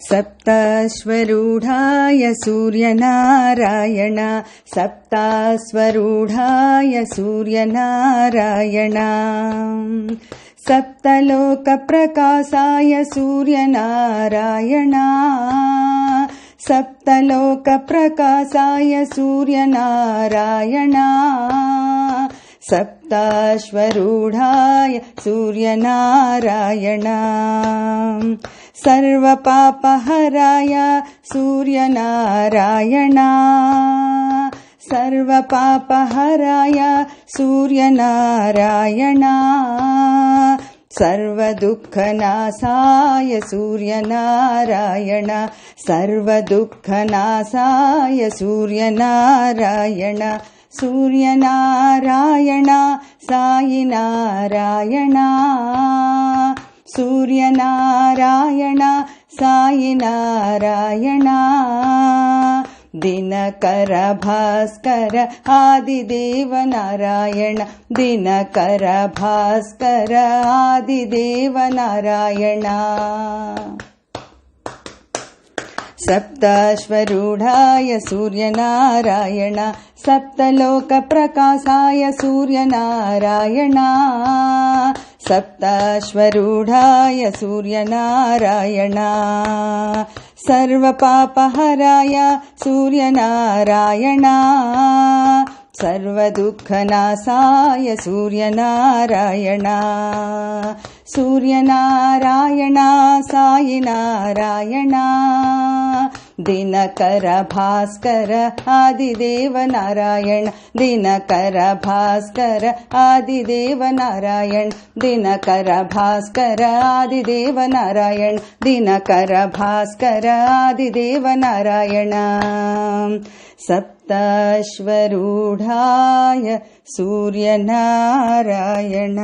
सप्ताश्वरूढाय Suryanarayan सप्ताश्वरूढाय Suryanarayan सप्तलोकप्रकाशाय Suryanarayan सप्तलोकप्रकाशाय Suryanarayan सप्ताश्वरूढाय Suryanarayan सर्वपापहराय Suryanarayan सर्वपापहराय Suryanarayan सर्वदुःखनाशाय Suryanarayan सर्वदुःखनाशाय Suryanarayan Suryanarayan साईनारायण Suryanarayan साईनारायण Dinkar Bhaskar आदिदेव Narayana Dinkar Bhaskar आदिदेव Narayana सप्ताश्वरूढाय Suryanarayan सप्तलोकप्रकाशाय Suryanarayan सप्ताश्वरूढाय Suryanarayan सर्वपापहराय Suryanarayan सर्वदुःखनाशाय Suryanarayan Suryanarayan साईनारायण Dinkar Bhaskar आदिदेव Narayana Dinkar Bhaskar आदिदेव Narayana Dinkar Bhaskar आदिदेव Narayana Dinkar Bhaskar आदिदेव Narayana सप्ताश्वरूढाय Suryanarayan.